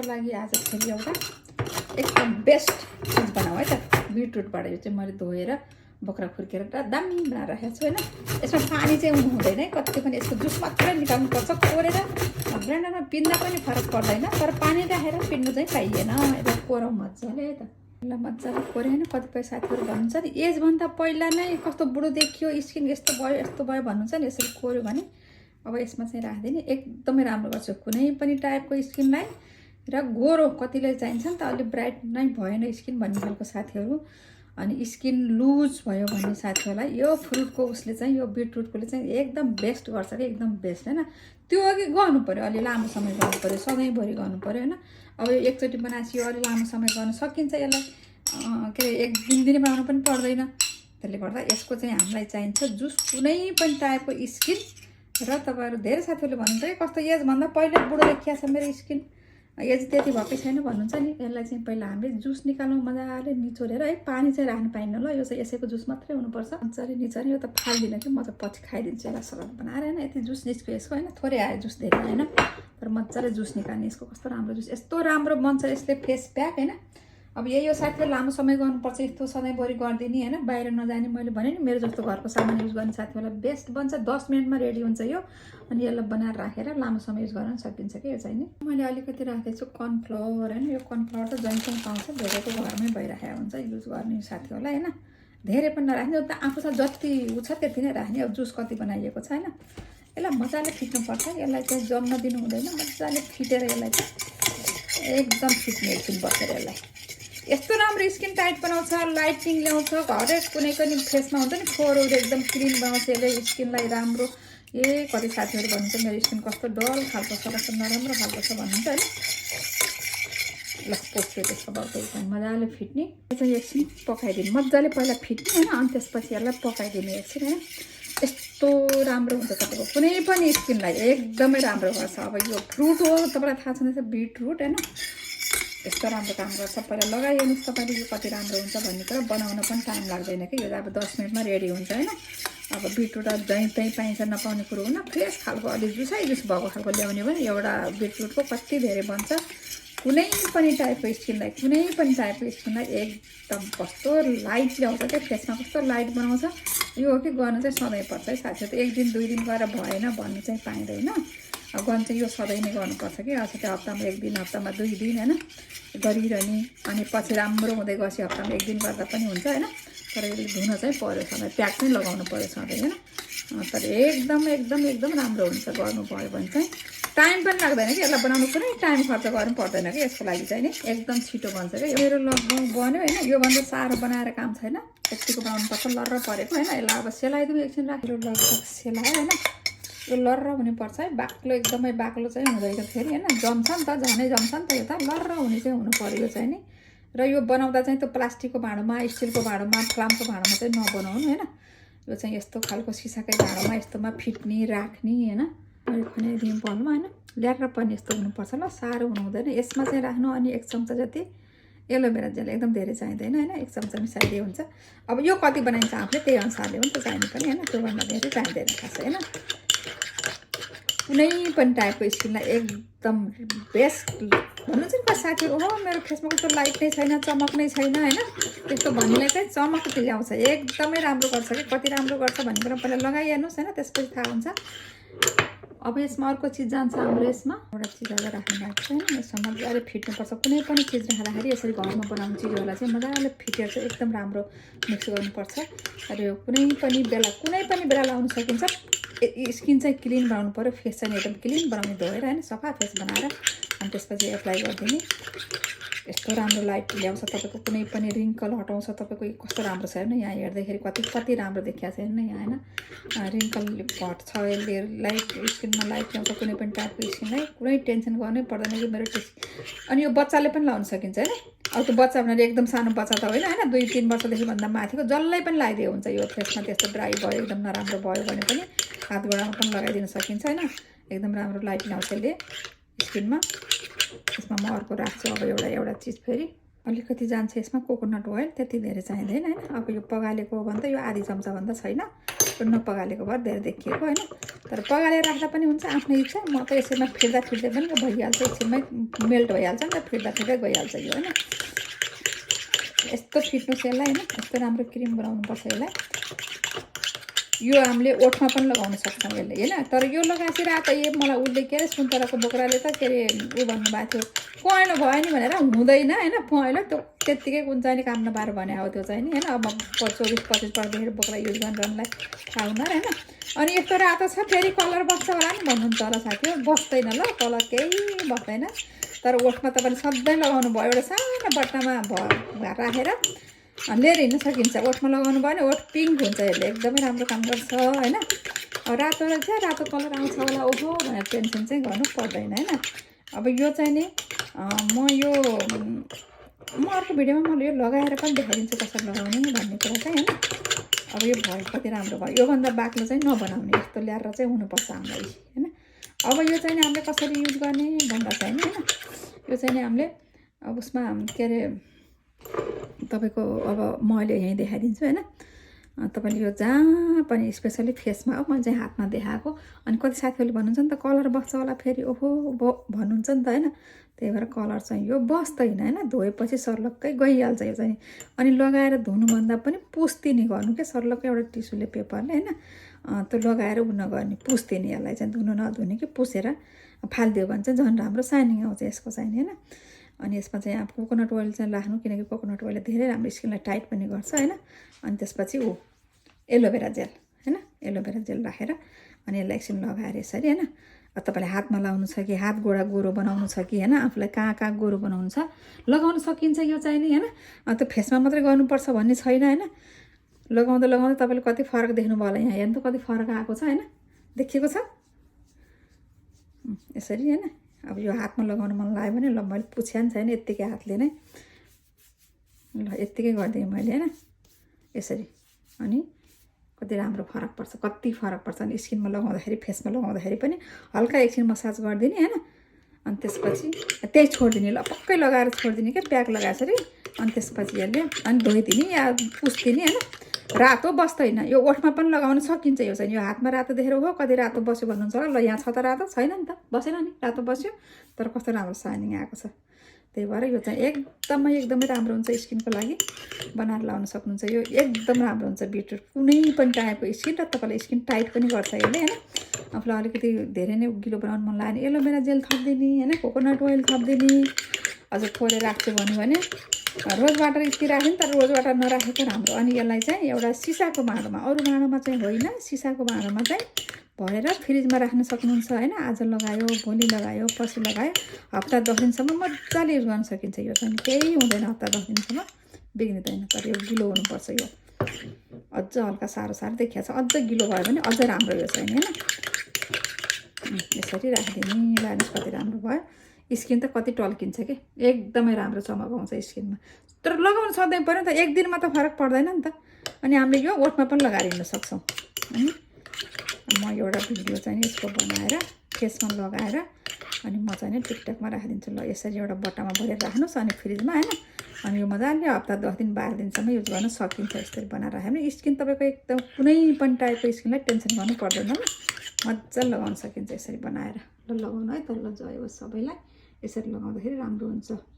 लागि आज फेरि एउटा एकदम बेस्ट चिज बनाऊ है त। बिटरुटबाट यो चाहिँ मैले धोएर बक्रा खुर्केर दामी बनाएर राखेको छु होइन। यसमा पानी चाहिँ हुँदैन है, कति पनि यसको जुस मात्रै निकाल्नुपर्छ। कोरेर ब्लेन्डरमा पिन्दा पनि फरक पर्दैन, तर पानी राखेर पिन्नु चाहिँ पाइएन। यसलाई कोरौँ मजाले है त। यसलाई मजाले कोरे होइन। कतिपय साथीहरू भन्नुहुन्छ नि एजभन्दा पहिला नै कस्तो बुढो देखियो, स्किन यस्तो भयो भन्नुहुन्छ नि। यसरी कोर्यो भने अब यसमा चाहिँ राख्दिनँ, एकदमै राम्रो गर्छ कुनै पनि टाइपको स्किनलाई। र गोरो कतिलाई चाहिन्छ नि त, अलिक ब्राइट नै भएन स्किन भन्ने खालको साथीहरू, अनि स्किन लुज भयो भन्ने साथीहरूलाई यो फ्रुटको उसले चाहिँ, यो बिटरुटकोले चाहिँ एकदम बेस्ट गर्छ कि एकदम बेस्ट होइन। त्यो अघि गर्नु पऱ्यो, अलि लामो समय गर्नु पऱ्यो, सधैँभरि गर्नु पऱ्यो होइन। अब यो एकचोटि बनाएपछि अलि लामो समय गर्न सकिन्छ। यसलाई के अरे एक दिनै बनाउनु पनि पर्दैन। त्यसले गर्दा यसको चाहिँ हामीलाई चाहिन्छ जुस कुनै पनि टाइपको स्किन। र तपाईँहरू धेरै साथीहरूले भन्नुहुन्छ कि कस्तो एजभन्दा पहिला बुढो देखिया छ मेरो स्किन, एज त्यति भएकै छैन भन्नुहुन्छ नि। यसलाई चाहिँ पहिला हामीले जुस निकाल्नु मजाले निचोरेर है, पानी चाहिँ राख्नु पाइन्न ल। यो चाहिँ यसैको जुस मात्रै हुनुपर्छ। मजाले निचोरे यो त फाल्दिनँ कि म चाहिँ पछि खाइदिन्छु यसलाई सलाद बनाएर होइन। यति जुस निस्क्यो यसको होइन, थोरै आयो जुस, धेरै होइन, तर मजाले जुस निकाल्ने। यसको कस्तो राम्रो जुस, यस्तो राम्रो बन्छ यसले फेस प्याक होइन। अब यही यो साथीहरू लामो समय गर्नुपर्छ, यस्तो सधैँभरि गरिदिने होइन, बाहिर नजाने। मैले भने नि मेरो जस्तो घरको सामान युज गर्ने साथीहरूलाई बेस्ट बन्छ। 10 मिनटमा रेडी हुन्छ यो। अनि यसलाई बनाएर राखेर लामो समय युज गर्न सकिन्छ कि यो चाहिँ नि। मैले अलिकति राखेको छु कर्नफ्लावर होइन। यो कर्नफ्लावर त जहीँ पाउँछ, धेरैको घरमै भइराखेको हुन्छ युज गर्ने साथीहरूलाई होइन। धेरै पनि नराख्ने, त आफूसँग जति उ छ त्यति नै राख्ने। अब जुस कति बनाइएको छ होइन। यसलाई मजाले फिट्नुपर्छ। यसलाई चाहिँ जम्न दिनु हुँदैन, मजाले फिटेर यसलाई चाहिँ एकदम फिट्ने एकछिन बसेर यसलाई। यस्तो राम्रो स्किन टाइट बनाउँछ, लाइटिङ ल्याउँछ। हरेक कुनै पनि फेसमा हुन्छ नि फोरहरू एकदम क्लिन बनाउँछ यसले स्किनलाई राम्रो। कति साथीहरू भन्नुहुन्छ मेरो स्किन कस्तो डल खालको छ, कस्तो नराम्रो खालको छ भन्नुहुन्छ होइन। ल पोस्यो त्यसको बाउको मजाले फिट्ने। यो चाहिँ एकछिन पकाइदिनु मजाले, पहिला फिट्ने होइन, अनि त्यसपछि यसलाई पकाइदिने एकछिन होइन। यस्तो राम्रो हुन्छ तपाईँको कुनै पनि स्किनलाई, एकदमै राम्रो गर्छ। अब यो फ्रुट हो, तपाईँलाई थाहा छ बिटरुट होइन, यस्तो राम्रो काम गर्छ। पहिला लगाइहेर्नुहोस् तपाईँले यो कति राम्रो हुन्छ भन्ने कुरा। बनाउन पनि टाइम लाग्दैन कि, यो अब 10 मिनटमा रेडी हुन्छ होइन। अब बिटरुट जहीँ तहीँ पाइन्छ, नपाउने कुरो हो न। फ्रेस खालको अलि जुस भएको खालको ल्याउने भने एउटा बिटरुटको कति धेरै बन्छ। कुनै पनि टाइपको स्किनलाई, कुनै पनि टाइपको स्किनलाई एकदम कस्तो लाइट ल्याउँछ क्या फेसमा, कस्तो लाइट बनाउँछ। यो हो कि गर्नु चाहिँ सधैँ पर्छ है साथीहरू। एक दिन 2 दिन गरेर भएन भन्नु चाहिँ पाइँदैन। अब गर्नु चाहिँ यो सधैँ नै गर्नुपर्छ कि। अस्ति त हप्तामा 1 दिन, हप्तामा 2 दिन होइन गरिरहने। अनि पछि राम्रो हुँदै गएपछि हप्तामा 1 दिन गर्दा पनि हुन्छ होइन। तर यसले धुन चाहिँ पऱ्यो सधैँ, प्याक चाहिँ लगाउनु पऱ्यो सधैँ होइन। तर एकदम राम्रो हुन्छ गर्नुभयो भने चाहिँ। टाइम पनि लाग्दैन कि यसलाई बनाउनु, कुनै टाइम खर्च गर्नु पर्दैन कि यसको लागि चाहिँ नि। एकदम छिटो बन्छ क्या। मेरो लगभग बन्यो होइन। योभन्दा साह्रो बनाएर काम छैन, यतिको बनाउनुपर्छ। लर्र परेको होइन। यसलाई अब सेलाइदिउँ एकछिन राखेर, लगभग सेलायो होइन। यो लर्र हुनुपर्छ है, बाक्लो एकदमै बाक्लो चाहिँ हुँदैन फेरि होइन। जम्छ नि त, झनै जम्छ नि त यो त। लर्र हुने चाहिँ हुनु पऱ्यो यो चाहिँ नि। र यो बनाउँदा चाहिँ त्यो प्लास्टिकको भाँडोमा, स्टिलको भाँडोमा, फ्लामको भाँडोमा चाहिँ नबनाउनु होइन। यो चाहिँ यस्तो खालको सिसाकै भाँडोमा यस्तोमा फिट्ने राख्ने होइन। मैले कुनै रिम्पलमा होइन ल्याएर पनि यस्तो हुनुपर्छ ल, साह्रो हुनु हुँदैन। यसमा चाहिँ राख्नु। अनि 1 चम्चा जति एलोभेरा जेल, एकदम धेरै चाहिँदैन होइन, 1 चम्चा मिसाइदिए हुन्छ। अब यो कति बनाइन्छ आफूले त्यही अनुसारले पनि त चाहिने पनि होइन, त्योभन्दा धेरै चाहिँदैन खास होइन। कुनै पनि टाइपको स्किनलाई एकदम बेस्ट भन्नु चाहिँ कसै साथीहरू हो मेरो फेसमा कस्तो लाइट नै छैन, चमक नै छैन होइन, त्यस्तो भन्नेलाई चाहिँ चमक ल्याउँछ। एकदमै राम्रो गर्छ कि, कति राम्रो गर्छ भन्ने कुरा पहिला लगाइहेर्नुहोस् होइन, त्यसपछि थाहा हुन्छ। अब यसमा अर्को चिज जान्छ हाम्रो। यसमा एउटा चिज हालेर राख्नु भएको छ होइन। यसमा मजाले फिट्नुपर्छ। कुनै पनि चिज राख्दाखेरि यसरी घरमा बनाउने चिजहरूलाई चाहिँ मजाले फिटेर चाहिँ एकदम राम्रो मिक्स गर्नुपर्छ। र यो कुनै पनि बेला लाउन सकिन्छ। स्किन चाहिँ क्लिन बनाउनु पऱ्यो, फेस चाहिँ एकदम क्लिन बनाउने, धोएर होइन सफा फेस बनाएर अनि त्यसपछि एप्लाई गरिदिने। यस्तो राम्रो लाइट ल्याउँछ तपाईँको, कुनै पनि रिङ्कल हटाउँछ तपाईँको। कस्तो राम्रो छ हेर्नु, यहाँ हेर्दाखेरि कति राम्रो देखिया छ हेर्नु यहाँ होइन। रिङ्कल हट्छ यसले, लाइट स्किनमा लाइट ल्याउँछ। कुनै पनि टाइपको स्किनलाई कुनै टेन्सन गर्नै पर्दैन कि मेरो अनि यो बच्चाले पनि लाउन सकिन्छ होइन। अब त्यो बच्चा भनेर एकदम सानो बच्चा त होइन होइन, 2-3 वर्षदेखि भन्दा माथिको जसलाई पनि लगाइदियो हुन्छ। यो फेसमा त्यस्तो ड्राई भयो, एकदम नराम्रो भयो भने पनि हात गोडामा पनि लगाइदिन सकिन्छ होइन। एकदम राम्रो लाइट ल्याउँछ यसले स्किनमा। यसमा म अर्को राख्छु अब एउटा चिज फेरि अलिकति जान्छ यसमा, कोकोनट ओइल। त्यति धेरै चाहिँदैन होइन। अब यो पगालेको हो भने त यो आधी चम्चा भन्दा छैन, नपगालेको भए धेरै देखिएको होइन। तर पगालेर राख्दा पनि हुन्छ, आफ्नो इच्छा। म त यसैमा फिर्दा फिर्दै पनि भइहाल्छ, एकछिनमै मेल्ट भइहाल्छ नि त, फिर्दा फिर्दै गइहाल्छ यो होइन। यस्तो फिट्नुहोस् यसलाई होइन, यस्तो राम्रो क्रिम बनाउनुपर्छ यसलाई। यो हामीले ओठमा पनि लगाउन सक्छौँ यसले होइन। तर यो लगाएपछि रातो मलाई उसले के अरे सुन्तलाको बोक्राले त के अरे ऊ भन्नुभएको थियो पहेँलो भयो नि भनेर, हुँदैन होइन पहेँलो, त्यो त्यत्तिकै कुन चाहिँ नि काम नपाएर भने हो त्यो चाहिँ नि होइन। अब 24-25 वर्षदेखि बोक्रा युज गरिरहनुलाई थाहा हुँदैन होइन। अनि यस्तो रातो छ, फेरि कलर बस्छ होला नि भन्नुहुन्छ होला साथी, बस्दैन ल कलर, केही बस्दैन। तर ओठमा तपाईँले सधैँ लगाउनु भयो, एउटा सानो बट्टामा राखेर लिएर हिँड्न सकिन्छ। ओठमा लगाउनु भयो भने ओठ पिङ्क हुन्छ, यसले एकदमै राम्रो काम गर्छ होइन। रातो रहेछ, रातो कलर आउँछ होला ओहो भनेर टेन्सन चाहिँ गर्नु पर्दैन होइन। अब यो चाहिँ नि म अर्को भिडियोमा मैले यो लगाएर पनि देखाइदिन्छु कसरी लगाउने भन्ने कुरा चाहिँ होइन। अब यो भयो कति राम्रो भयो, योभन्दा बाक्लो चाहिँ नबनाउने, यस्तो ल्याएर चाहिँ हुनुपर्छ हामीलाई होइन। अब यो चाहिँ नि हामीले कसरी युज गर्ने भन्दा चाहिँ नि होइन, यो चाहिँ नि हामीले अब उसमा के अरे तपाईँको अब म अहिले यहीँ देखाइदिन्छु होइन। तपाईँले यो जहाँ पनि स्पेसली फेसमा हो, मैले चाहिँ हातमा देखाएको। अनि कति साथीहरूले भन्नुहुन्छ नि त कलर बस्छ होला फेरि ओहो भन्नुहुन्छ नि त होइन। त्यही भएर कलर चाहिँ यो बस्दैन होइन, धोएपछि सर्लक्कै गइहाल्छ यो चाहिँ। अनि लगाएर धुनुभन्दा पनि पुस्तिनी गर्नु क्या, सर्लक्कै एउटा टिस्युले पेपरले होइन त्यो लगाएर उ नगर्ने, पुस्तिनी यसलाई चाहिँ, धुनु नधुने कि पुसेर फालिदियो भने चाहिँ झन् राम्रो साइनिङ आउँछ यसको चाहिँ होइन। अनि यसमा चाहिँ अब कोकोनट ओइल चाहिँ राख्नु, किनकि कोकोनट ओइलले धेरै राम्रो स्किनलाई टाइट पनि गर्छ होइन। अनि त्यसपछि एलोभेरा जेल होइन, एलोभेरा जेल राखेर अनि यसलाई एकछिन लगाएर यसरी होइन। तपाईँलाई हातमा लगाउनु छ कि हात गोडा गोरो बनाउनु छ कि होइन, आफूलाई कहाँ गोरो बनाउनु छ लगाउन सकिन्छ यो चाहिँ नि होइन। त्यो फेसमा मात्रै गर्नुपर्छ भन्ने छैन होइन। लगाउँदा लगाउँदै तपाईँले कति फरक देख्नुभयो होला, यहाँ हेर्नु त कति फरक आएको छ होइन, देखिएको छ यसरी होइन। अब यो हातमा लगाउनु मन लाग्यो भने ल मैले पुछ्या नि छैन, यत्तिकै हातले नै ल यत्तिकै गरिदिएँ मैले होइन यसरी। अनि कति राम्रो फरक पर्छ, कति फरक पर्छ। अनि स्किनमा लगाउँदाखेरि फेसमा लगाउँदाखेरि पनि हल्का एकछिन मसाज गरिदिने होइन। अनि त्यसपछि त्यही छोडिदिने, ल पक्कै लगाएर छोडिदिने क्या प्याक लगाएसरी। अनि त्यसपछि यसले अनि धोइदिने या पुस्दिने होइन। रातो बस्दैन, यो ओठमा पनि लगाउन सकिन्छ यो चाहिँ। यो हातमा रातो देखेर हो कति रातो बस्यो भन्नुहुन्छ होला, ल यहाँ छ त रातो छैन नि त, बसेन नि, रातो बस्यो तर कस्तो राम्रो साइनिङ आएको छ। त्यही भएर यो चाहिँ एकदमै राम्रो हुन्छ स्किनको लागि, बनाएर लाउन सक्नुहुन्छ। यो एकदम राम्रो हुन्छ बिटरुट, कुनै पनि टाइपको स्किन, र तपाईँलाई स्किन टाइट पनि गर्छ यसले होइन। आफूलाई अलिकति धेरै नै गिलो बनाउनु मन लाग्यो भने एलोभेरा जेल थपिदिने होइन, कोकोनट ओइल थपिदिने। अझ थोरै राख्छु भन्यो भने रोज वाटर यति राख्यो नि, तर रोज वाटर नराखेको राम्रो। अनि यसलाई चाहिँ एउटा सिसाको भाँडोमा, अरू भाँडोमा चाहिँ होइन, सिसाको भाँडोमा चाहिँ भरेर फ्रिजमा राख्न सक्नुहुन्छ होइन। आज लगायो, भोलि लगायो, पर्सि लगायो, हप्ता 10 दिनसम्म मजाले युज गर्न सकिन्छ। यो चाहिँ केही हुँदैन, हप्ता 10 दिनसम्म बिग्रिँदैन। तर यो गिलो हुनुपर्छ, यो अझ हल्का साह्रो देखिया छ, अझ गिलो भयो भने अझ राम्रो यो चाहिँ होइन। यसरी राखिदिने, लानुहोस् कति राम्रो भयो। स्किन त कति टल्किन्छ कि, एकदमै राम्रो चमक आउँछ स्किनमा। तर लगाउनु सधैँ पऱ्यो नि त, एक दिनमा त फरक पर्दैन नि त। अनि हामीले यो ओठमा पनि लगाएर हिँड्न सक्छौँ होइन। म एउटा भिडियो चाहिँ यसको बनाएर फेसमा लगाएर अनि म चाहिँ टिकटकमा राखिदिन्छु। ल यसरी एउटा बट्टामा भरेर राख्नुहोस् अनि फ्रिजमा होइन। अनि यो मजाले हप्ता 10 दिन 12 दिनसम्म युज गर्न सकिन्छ। यसरी बनाएर राख्यो भने स्किन तपाईँको एकदम कुनै पनि टाइपको स्किनलाई टेन्सन गर्नु पर्दैन, ल मजाले लगाउन सकिन्छ यसरी बनाएर। ल लगाउनु है त, ल जय होस् सबैलाई। यसरी लगाउँदाखेरि राम्रो हुन्छ।